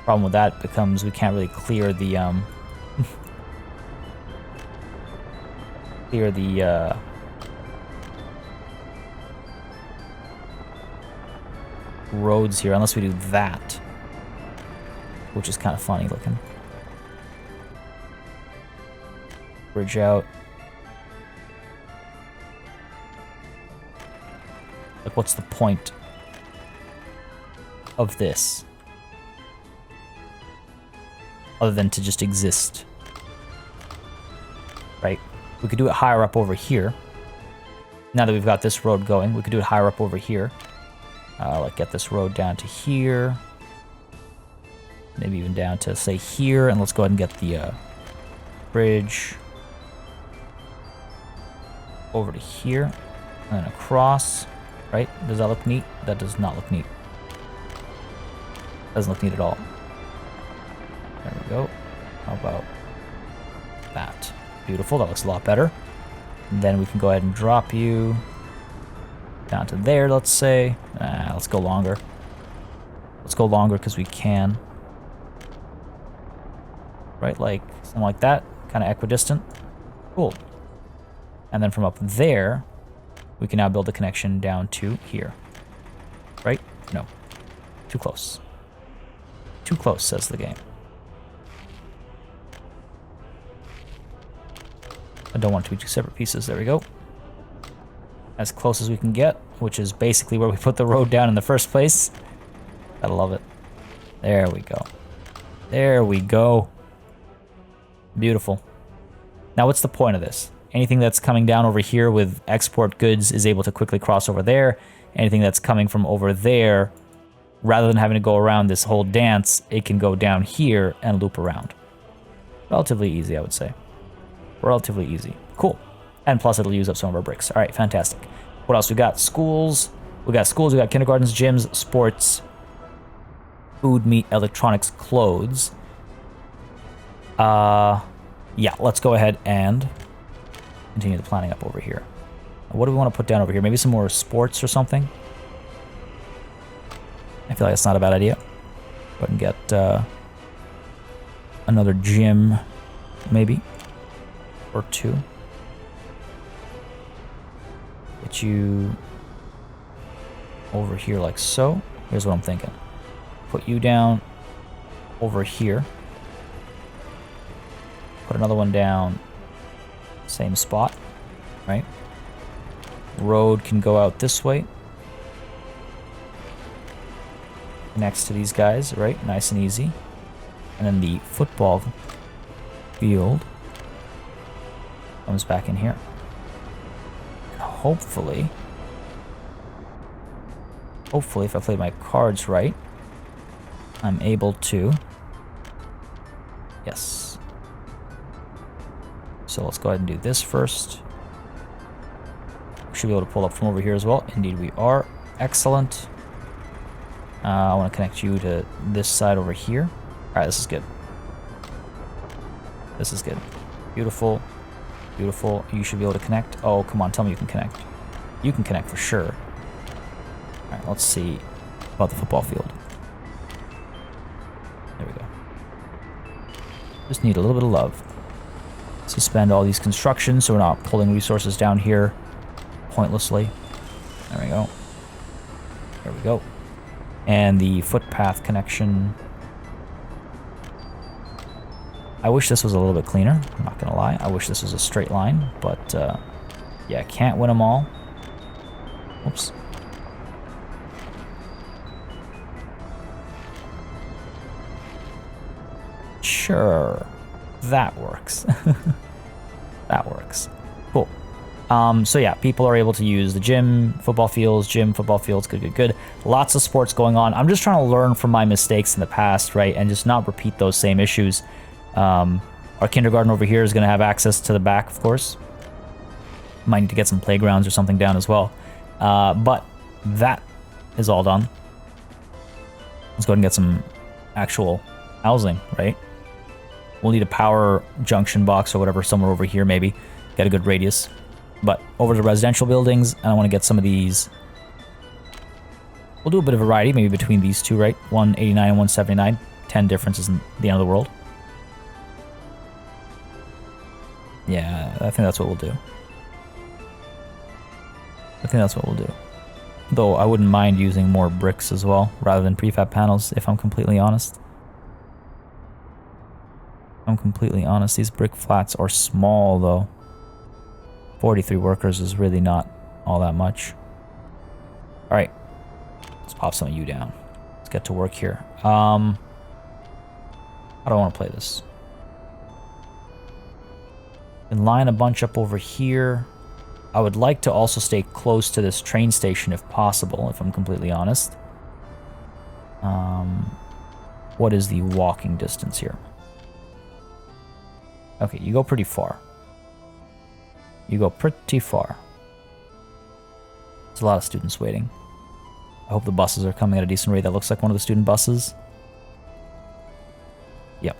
Problem with that becomes we can't really clear the roads here unless we do that, which is kind of funny looking. Bridge out. Like, what's the point of this? Other than to just exist. Right? We could do it higher up over here. Now that we've got this road going, we could do it higher up over here. Like, get this road down to here. Maybe even down to, say, here. And let's go ahead and get the bridge over to here. And then across. Right? Does that look neat? That does not look neat. Doesn't look neat at all. There we go. How about that? Beautiful. That looks a lot better. And then we can go ahead and drop you down to there, let's say. Let's go longer. Let's go longer because we can. Right, like something like that. Kind of equidistant. Cool. And then from up there, we can now build a connection down to here. Right? No. Too close. Too close, says the game. I don't want to be two separate pieces. There we go. As close as we can get, which is basically where we put the road down in the first place. Gotta love it. There we go. There we go. Beautiful. Now, what's the point of this? Anything that's coming down over here with export goods is able to quickly cross over there. Anything that's coming from over there, rather than having to go around this whole dance, it can go down here and loop around. Relatively easy, I would say. Relatively easy. Cool. And plus it'll use up some of our bricks. All right, fantastic. What else? We got schools. We got kindergartens, gyms, sports, food, meat, electronics, clothes. Yeah, let's go ahead and continue the planning up over here. What do we want to put down over here? Maybe some more sports or something? I feel like it's not a bad idea. Go ahead and get another gym, maybe. Or two. Get you over here like so. Here's what I'm thinking. Put you down over here. Put another one down, same spot, right? Road can go out this way. Next to these guys, right? Nice and easy. And then the football field comes back in here. And hopefully, if I play my cards right, I'm able to... Yes. So let's go ahead and do this first. We should be able to pull up from over here as well. Indeed we are. Excellent. I want to connect you to this side over here. Alright, this is good. This is good. Beautiful. Beautiful. You should be able to connect. Oh, come on. Tell me you can connect. You can connect for sure. Alright, let's see about the football field. There we go. Just need a little bit of love. Suspend all these constructions so we're not pulling resources down here pointlessly. There we go. There we go. And the footpath connection. I wish this was a little bit cleaner. I'm not gonna lie. I wish this was a straight line, but yeah, can't win them all. Whoops. Sure, that works. That works. Cool. So yeah, people are able to use the gym, football fields, good, good, good. Lots of sports going on. I'm just trying to learn from my mistakes in the past, right? And just not repeat those same issues. Our kindergarten over here is going to have access to the back, of course. Might need to get some playgrounds or something down as well. But that is all done. Let's go ahead and get some actual housing, right? We'll need a power junction box or whatever somewhere over here, maybe. Get a good radius. But over to residential buildings, and I want to get some of these. We'll do a bit of variety, maybe between these two, right? 189 and 179. 10 difference isn't the end of the world. Yeah, I think that's what we'll do. I think that's what we'll do. Though I wouldn't mind using more bricks as well, rather than prefab panels, if I'm completely honest. These brick flats are small, though. 43 workers is really not all that much. Alright. Let's pop some of you down. Let's get to work here. How do I want to play this? And line a bunch up over here. I would like to also stay close to this train station if possible, if I'm completely honest. What is the walking distance here? Okay, you go pretty far. You go pretty far. There's a lot of students waiting. I hope the buses are coming at a decent rate. That looks like one of the student buses. Yep.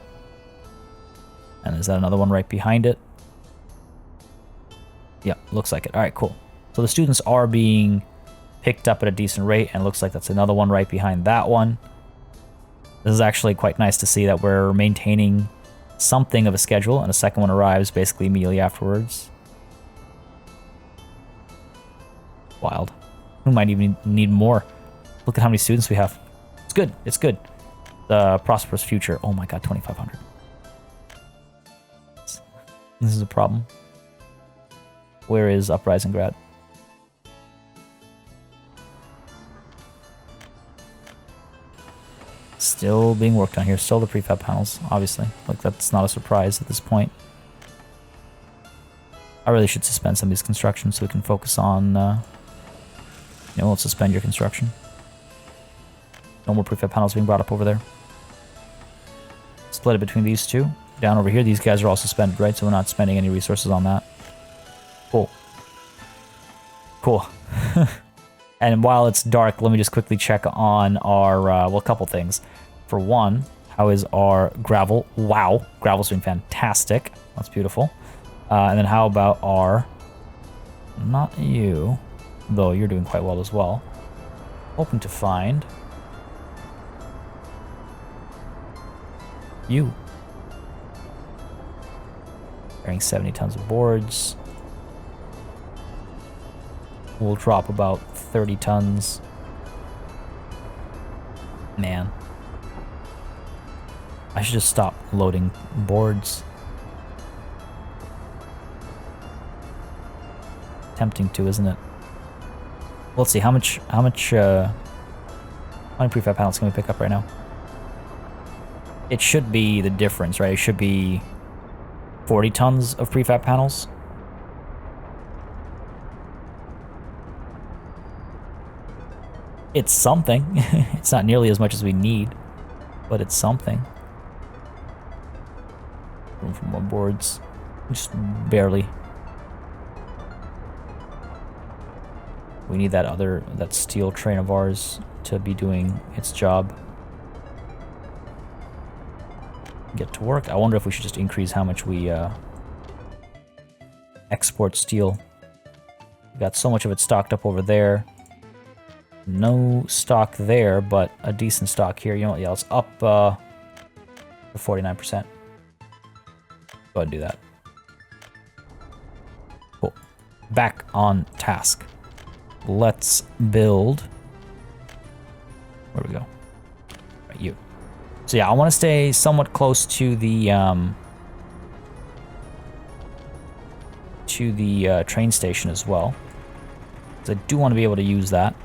And is that another one right behind it? Yep, looks like it. Alright, cool. So the students are being picked up at a decent rate, and it looks like that's another one right behind that one. This is actually quite nice to see that we're maintaining something of a schedule, and a second one arrives basically immediately afterwards. Wild. We might even need more. Look at how many students we have. It's good. It's good. The prosperous future. Oh my god, 2,500. This is a problem. Where is Uprising Grad? Still being worked on here. Still the prefab panels, obviously. Like, that's not a surprise at this point. I really should suspend some of these constructions so we can focus on... you know, let's suspend your construction. No more prefab panels being brought up over there. Split it between these two. Down over here, these guys are all suspended, right? So we're not spending any resources on that. Cool. Cool. And while it's dark, let me just quickly check on our, well, a couple things. For one, how is our gravel? Wow, gravel's doing fantastic. That's beautiful. And then how about our, not you, though you're doing quite well as well. Hoping to find you. Carrying 70 tons of boards. We'll drop about 30 tons Man. I should just stop loading boards. Tempting to, isn't it? Let's see, how many prefab panels can we pick up right now? It should be the difference, right? It should be 40 tons of prefab panels. It's something. It's not nearly as much as we need, but it's something. Room for more boards. Just barely. We need that steel train of ours to be doing its job. Get to work. I wonder if we should just increase how much we export steel. We got so much of it stocked up over there. No stock there, but a decent stock here. You know what? Yeah, let's up to 49%. Go ahead and do that. Cool. Back on task. Let's build. Where do we go? Right, you. So yeah, I want to stay somewhat close to the train station as well, because I do want to be able to use that.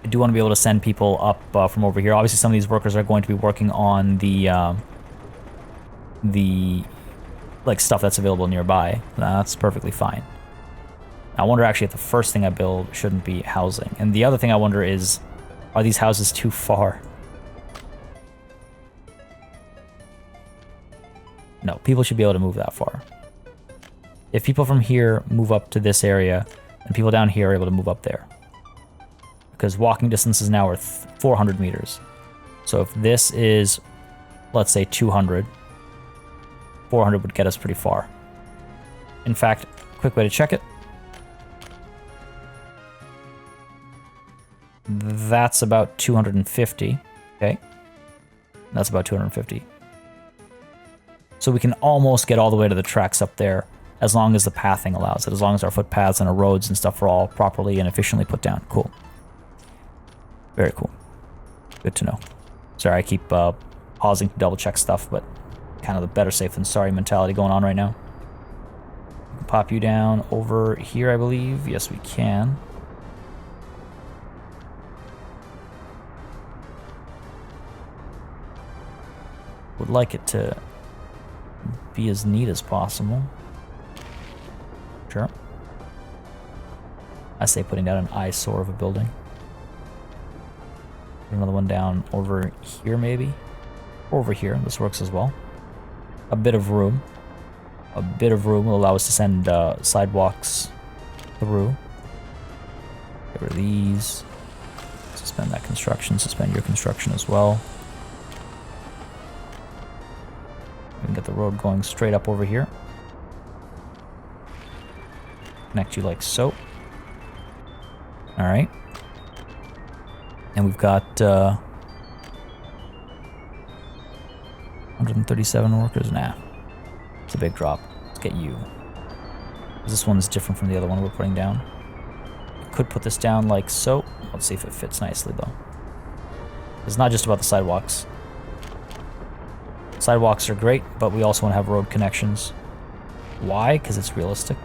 I do want to be able to send people up from over here. Obviously, some of these workers are going to be working on the like stuff that's available nearby. That's perfectly fine. I wonder actually if the first thing I build shouldn't be housing. And the other thing I wonder is, are these houses too far? No, people should be able to move that far. If people from here move up to this area, and people down here are able to move up there. Because walking distances now are 400 meters. So if this is, let's say 200, 400 would get us pretty far. In fact, quick way to check it. That's about 250, okay? That's about 250. So we can almost get all the way to the tracks up there, as long as the pathing allows it, as long as our footpaths and our roads and stuff are all properly and efficiently put down. Cool. Very cool. Good to know. Sorry, I keep pausing to double check stuff, but kind of the better safe than sorry mentality going on right now. Pop you down over here, I believe. Yes, we can. Would like it to be as neat as possible. Sure. I say putting down an eyesore of a building. Put another one down over here, maybe? Or over here. This works as well. A bit of room. A bit of room will allow us to send sidewalks through. Get rid of these. Suspend that construction. Suspend your construction as well. We can get the road going straight up over here. Connect you like so. Alright. And we've got 137 workers. Nah. It's a big drop. Let's get you. This one's different from the other one we're putting down. Could put this down like so. Let's see if it fits nicely though. It's not just about the sidewalks. Sidewalks are great, but we also want to have road connections. Why? Because it's realistic.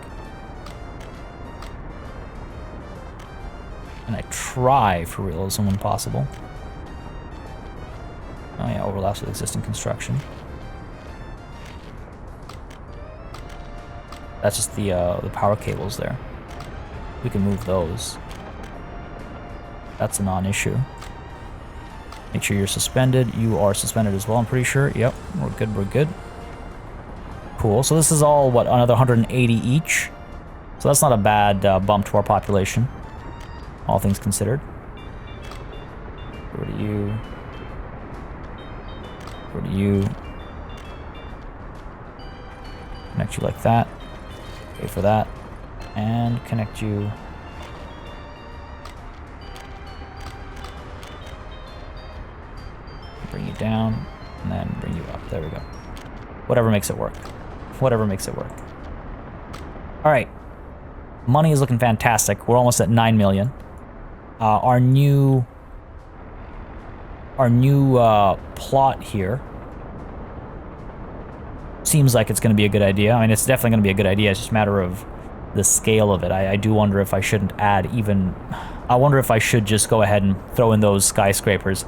And I try for realism when possible. Oh yeah, overlaps with existing construction. That's just the power cables there. We can move those. That's a non-issue. Make sure you're suspended. You are suspended as well, I'm pretty sure. Yep, we're good, we're good. Cool, so this is all, what, another 180 each? So that's not a bad bump to our population, all things considered. Go to you. Go to you. Connect you like that. Wait for that. And connect you. Bring you down, and then bring you up. There we go. Whatever makes it work. Whatever makes it work. All right. Money is looking fantastic. We're almost at 9 million. Our new our new plot here. Seems like it's going to be a good idea. I mean, it's definitely going to be a good idea. It's just a matter of the scale of it. I do wonder if I shouldn't add even... I wonder if I should just go ahead and throw in those skyscrapers.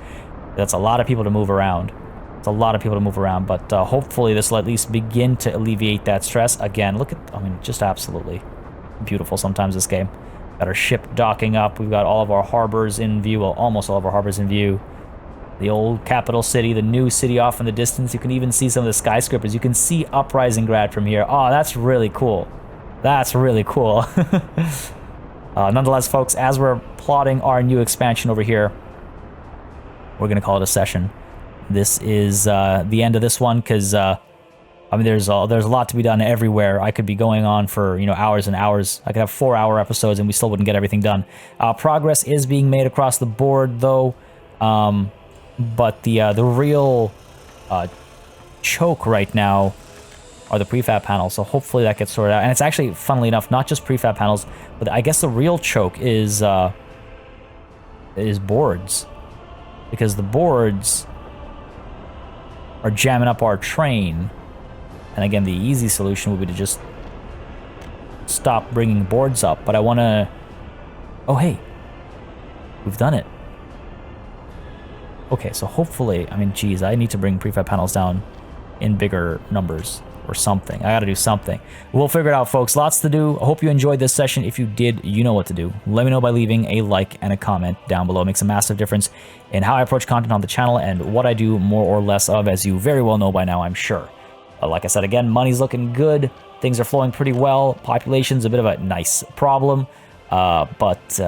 That's a lot of people to move around. It's a lot of people to move around, but hopefully this will at least begin to alleviate that stress. Again, look at... I mean, just absolutely beautiful sometimes this game. Got our ship docking up. We've got all of our harbors in view. Well, almost all of our harbors in view. The old capital city, the new city off in the distance. You can even see some of the skyscrapers. You can see Uprising Grad from here. Oh, that's really cool. That's really cool. Nonetheless, folks, as we're plotting our new expansion over here, we're going to call it a session. This is the end of this one because, I mean, there's a lot to be done everywhere. I could be going on for, you know, hours and hours. I could have 4-hour episodes and we still wouldn't get everything done. Progress is being made across the board, though. But the real choke right now are the prefab panels, so hopefully that gets sorted out. And it's actually, funnily enough, not just prefab panels, but I guess the real choke is boards, because the boards are jamming up our train. And again, the easy solution would be to just stop bringing boards up. But I want to... Oh, hey, we've done it. Okay, so hopefully, I mean, geez, I need to bring prefab panels down in bigger numbers or something. I gotta do something. We'll figure it out, folks. Lots to do. I hope you enjoyed this session. If you did, you know what to do. Let me know by leaving a like and a comment down below. It makes a massive difference in how I approach content on the channel and what I do more or less of, as you very well know by now, I'm sure. Like I said, again, money's looking good. Things are flowing pretty well. Population's a bit of a nice problem, but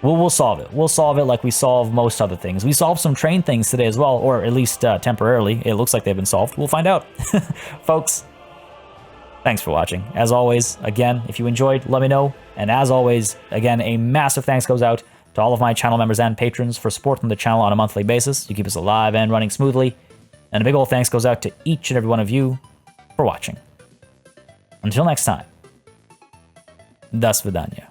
we'll solve it. We'll solve it like we solve most other things. We solved some train things today as well, or at least temporarily. It looks like they've been solved. We'll find out. Folks, thanks for watching. As always, again, if you enjoyed, let me know. And as always, again, a massive thanks goes out to all of my channel members and patrons for supporting the channel on a monthly basis. You keep us alive and running smoothly. And a big old thanks goes out to each and every one of you for watching. Until next time, до свидания.